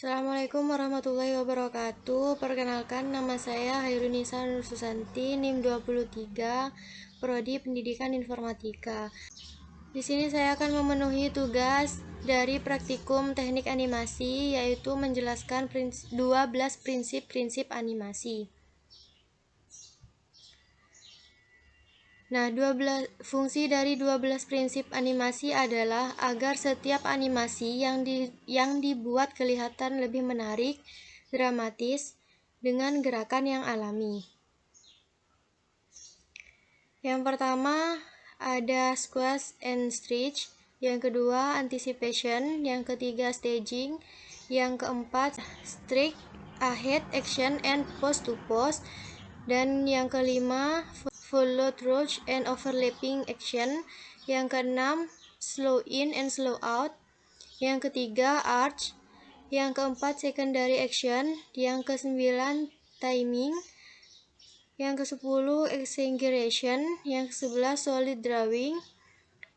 Assalamualaikum warahmatullahi wabarakatuh. Perkenalkan, nama saya Hairunisa Nur Susanti, NIM 23, Prodi Pendidikan Informatika. Di sini saya akan memenuhi tugas dari praktikum teknik animasi, yaitu menjelaskan 12 prinsip-prinsip animasi. Nah, fungsi dari 12 prinsip animasi adalah agar setiap animasi yang dibuat kelihatan lebih menarik, dramatis, dengan gerakan yang alami. Yang pertama ada squash and stretch, yang kedua anticipation, yang ketiga staging, yang keempat strike, ahead, action, and pose to pose, dan yang kelima follow through and overlapping action, yang keenam slow in and slow out, yang ketiga arch, yang keempat secondary action, yang kesembilan timing, yang ke-10 exaggeration, yang ke-11 solid drawing,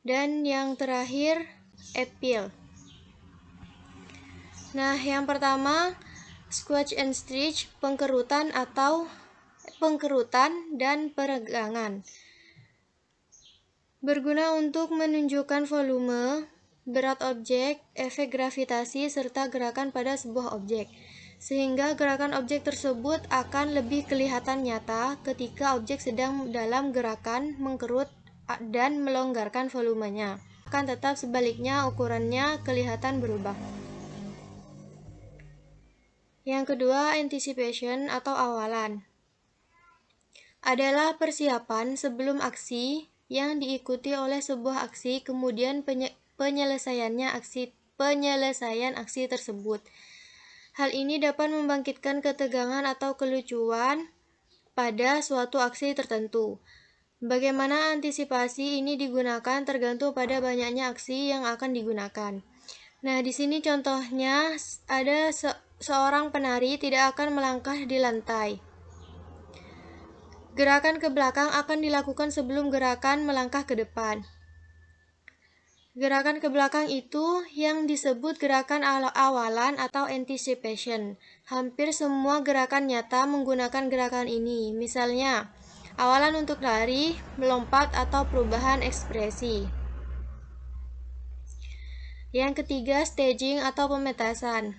dan yang terakhir appeal. Nah, yang pertama squash and stretch, pengkerutan dan peregangan. Berguna untuk menunjukkan volume, berat objek, efek gravitasi, serta gerakan pada sebuah objek, sehingga gerakan objek tersebut akan lebih kelihatan nyata ketika objek sedang dalam gerakan mengkerut dan melonggarkan volumenya. Akan tetap sebaliknya ukurannya kelihatan berubah. Yang kedua, anticipation atau awalan adalah persiapan sebelum aksi yang diikuti oleh sebuah aksi, kemudian penyelesaian aksi tersebut. Hal ini dapat membangkitkan ketegangan atau kelucuan pada suatu aksi tertentu. Bagaimana antisipasi ini digunakan tergantung pada banyaknya aksi yang akan digunakan. Nah, di sini contohnya ada seorang penari tidak akan melangkah di lantai. Gerakan ke belakang akan dilakukan sebelum gerakan melangkah ke depan. Gerakan ke belakang itu yang disebut gerakan awalan atau anticipation. Hampir semua gerakan nyata menggunakan gerakan ini. Misalnya, awalan untuk lari, melompat, atau perubahan ekspresi. Yang ketiga, staging atau pementasan.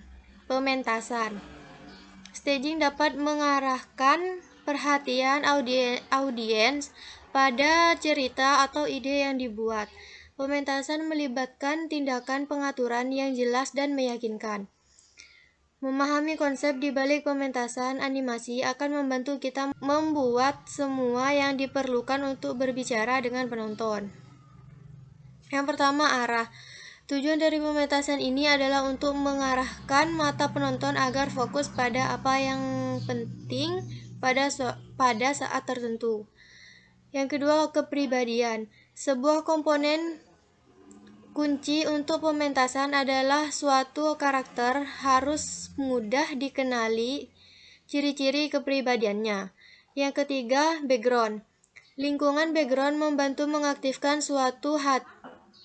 Staging dapat mengarahkan perhatian audiens pada cerita atau ide yang dibuat. Pementasan melibatkan tindakan pengaturan yang jelas dan meyakinkan. Memahami konsep di balik pementasan animasi akan membantu kita membuat semua yang diperlukan untuk berbicara dengan penonton. Yang pertama, arah. Tujuan dari pementasan ini adalah untuk mengarahkan mata penonton agar fokus pada apa yang penting pada saat tertentu. Yang kedua, kepribadian. Sebuah komponen kunci untuk pementasan adalah suatu karakter harus mudah dikenali ciri-ciri kepribadiannya. Yang ketiga, background. Lingkungan background membantu mengaktifkan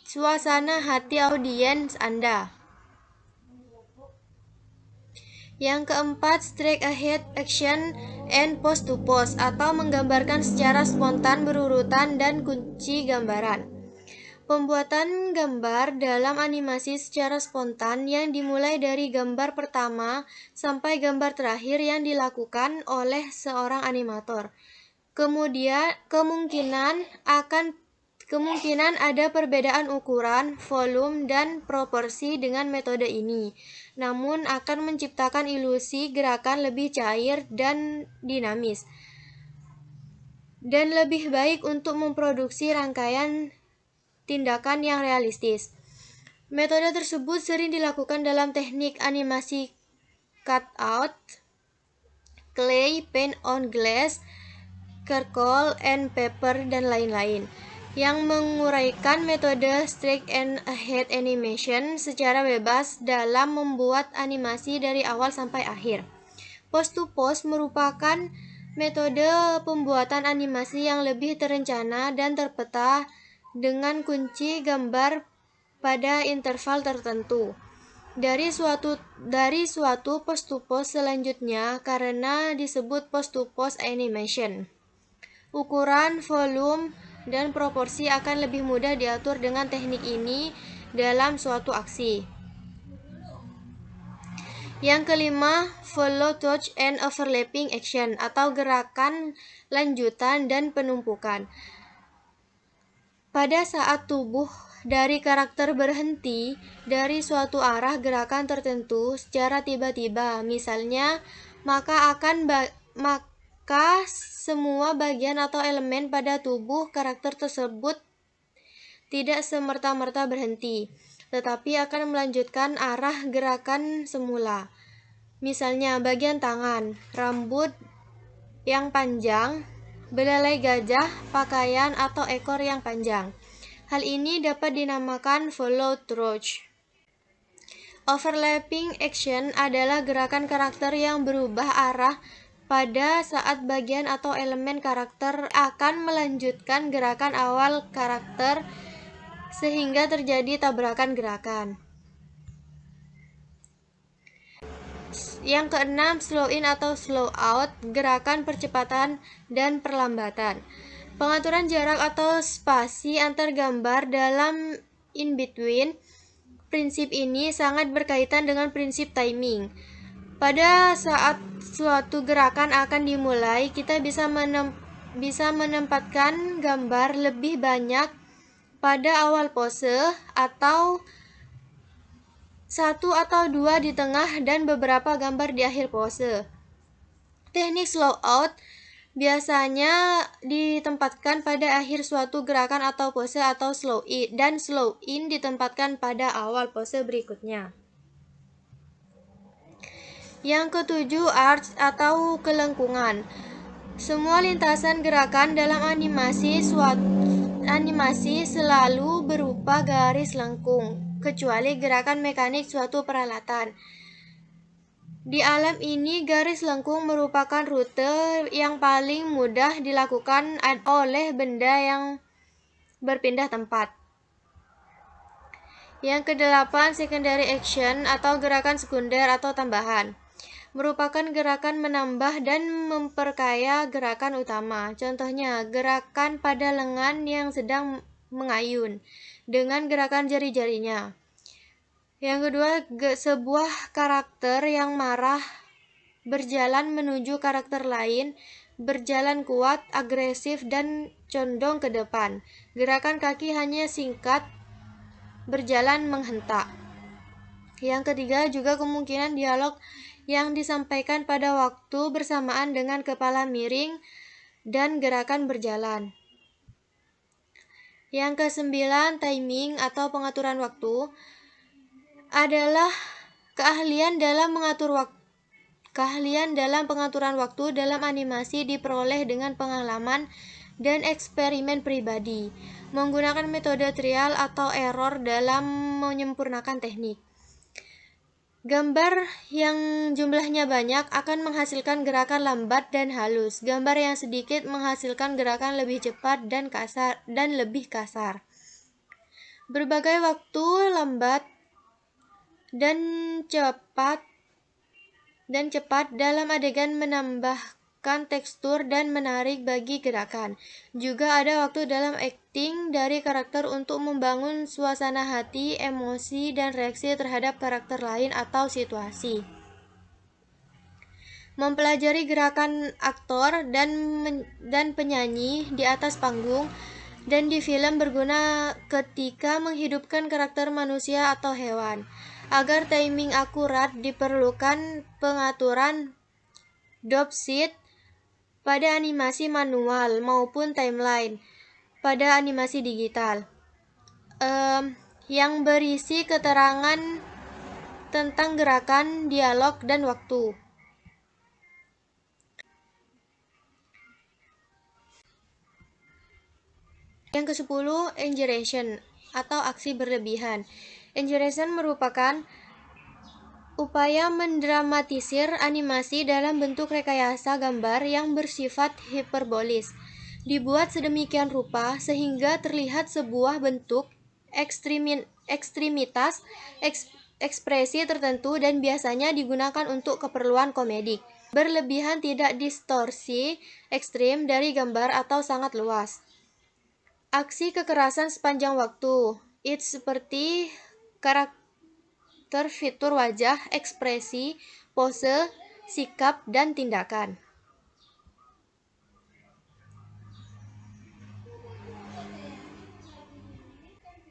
suasana hati audiens Anda. Yang keempat, straight ahead action and pose to pose atau menggambarkan secara spontan berurutan dan kunci gambaran. Pembuatan gambar dalam animasi secara spontan yang dimulai dari gambar pertama sampai gambar terakhir yang dilakukan oleh seorang animator. Kemudian kemungkinan ada perbedaan ukuran, volume, dan proporsi dengan metode ini, namun akan menciptakan ilusi gerakan lebih cair dan dinamis, dan lebih baik untuk memproduksi rangkaian tindakan yang realistis. Metode tersebut sering dilakukan dalam teknik animasi cutout, clay, paint on glass, charcoal and paper, dan lain-lain, yang menguraikan metode straight and ahead animation secara bebas dalam membuat animasi dari awal sampai akhir. Pose to pose merupakan metode pembuatan animasi yang lebih terencana dan terpeta dengan kunci gambar pada interval tertentu. dari suatu post to post selanjutnya karena disebut post to post animation. Ukuran, volume, dan proporsi akan lebih mudah diatur dengan teknik ini dalam suatu aksi. Yang kelima, follow, touch, and overlapping action atau gerakan lanjutan dan penumpukan. Pada saat tubuh dari karakter berhenti dari suatu arah gerakan tertentu secara tiba-tiba, misalnya, maka semua bagian atau elemen pada tubuh karakter tersebut tidak semerta-merta berhenti, tetapi akan melanjutkan arah gerakan semula. Misalnya, bagian tangan, rambut yang panjang, belalai gajah, pakaian, atau ekor yang panjang. Hal ini dapat dinamakan follow through. Overlapping action adalah gerakan karakter yang berubah arah pada saat bagian atau elemen karakter akan melanjutkan gerakan awal karakter sehingga terjadi tabrakan gerakan. Yang keenam, slow in atau slow out, gerakan percepatan dan perlambatan. Pengaturan jarak atau spasi antar gambar dalam in-between. Prinsip ini sangat berkaitan dengan prinsip timing. Pada saat suatu gerakan akan dimulai, kita bisa menempatkan gambar lebih banyak pada awal pose atau satu atau dua di tengah dan beberapa gambar di akhir pose. Teknik slow out biasanya ditempatkan pada akhir suatu gerakan atau pose atau slow in ditempatkan pada awal pose berikutnya. Yang ketujuh, arch atau kelengkungan. Semua lintasan gerakan dalam animasi selalu berupa garis lengkung, kecuali gerakan mekanik suatu peralatan. Di alam ini, garis lengkung merupakan rute yang paling mudah dilakukan oleh benda yang berpindah tempat. Yang kedelapan, secondary action atau gerakan sekunder atau tambahan. Merupakan gerakan menambah dan memperkaya gerakan utama. Contohnya, gerakan pada lengan yang sedang mengayun dengan gerakan jari-jarinya. Yang kedua, sebuah karakter yang marah berjalan menuju karakter lain, berjalan kuat, agresif, dan condong ke depan. Gerakan kaki hanya singkat, berjalan menghentak. Yang ketiga, juga kemungkinan dialog yang disampaikan pada waktu bersamaan dengan kepala miring dan gerakan berjalan. Yang kesembilan, timing atau pengaturan waktu adalah keahlian dalam pengaturan waktu dalam animasi diperoleh dengan pengalaman dan eksperimen pribadi, menggunakan metode trial atau error dalam menyempurnakan teknik. Gambar yang jumlahnya banyak akan menghasilkan gerakan lambat dan halus. Gambar yang sedikit menghasilkan gerakan lebih cepat dan lebih kasar. Berbagai waktu lambat dan cepat dalam adegan menambahkan tekstur dan menarik bagi gerakan. Juga ada waktu dalam akting dari karakter untuk membangun suasana hati, emosi, dan reaksi terhadap karakter lain atau situasi. Mempelajari gerakan aktor dan penyanyi di atas panggung dan di film berguna ketika menghidupkan karakter manusia atau hewan. Agar timing akurat diperlukan pengaturan dropshot pada animasi manual maupun timeline pada animasi digital yang berisi keterangan tentang gerakan, dialog, dan waktu. Yang ke-10, exaggeration atau aksi berlebihan. Exaggeration merupakan upaya mendramatisir animasi dalam bentuk rekayasa gambar yang bersifat hiperbolis. Dibuat sedemikian rupa sehingga terlihat sebuah bentuk ekstremitas ekspresi tertentu dan biasanya digunakan untuk keperluan komedik. Berlebihan tidak distorsi ekstrim dari gambar atau sangat luas. Aksi kekerasan sepanjang waktu. It's seperti karakter fitur wajah, ekspresi, pose, sikap, dan tindakan.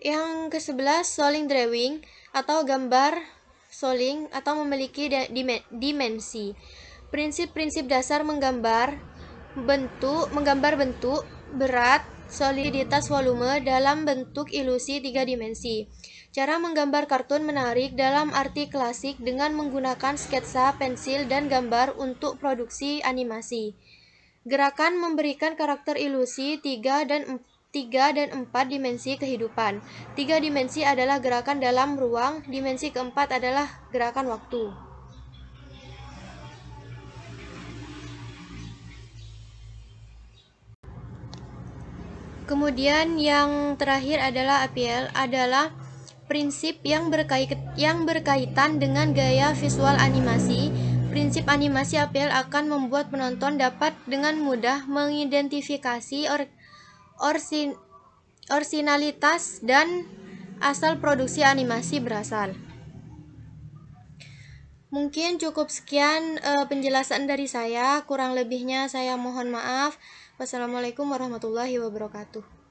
Yang ke-11, Soling drawing atau gambar soling atau memiliki dimensi. Prinsip-prinsip dasar menggambar bentuk, berat, soliditas, volume dalam bentuk ilusi 3 dimensi. Cara menggambar kartun menarik dalam arti klasik dengan menggunakan sketsa, pensil, dan gambar untuk produksi animasi. Gerakan memberikan karakter ilusi 3 dan 4 dimensi kehidupan. 3 dimensi adalah gerakan dalam ruang, dimensi keempat adalah gerakan waktu. Kemudian yang terakhir adalah APL, adalah prinsip yang berkaitan dengan gaya visual animasi. Prinsip animasi APL akan membuat penonton dapat dengan mudah mengidentifikasi orisinalitas dan asal produksi animasi berasal. Mungkin cukup sekian penjelasan dari saya, kurang lebihnya saya mohon maaf. Wassalamualaikum warahmatullahi wabarakatuh.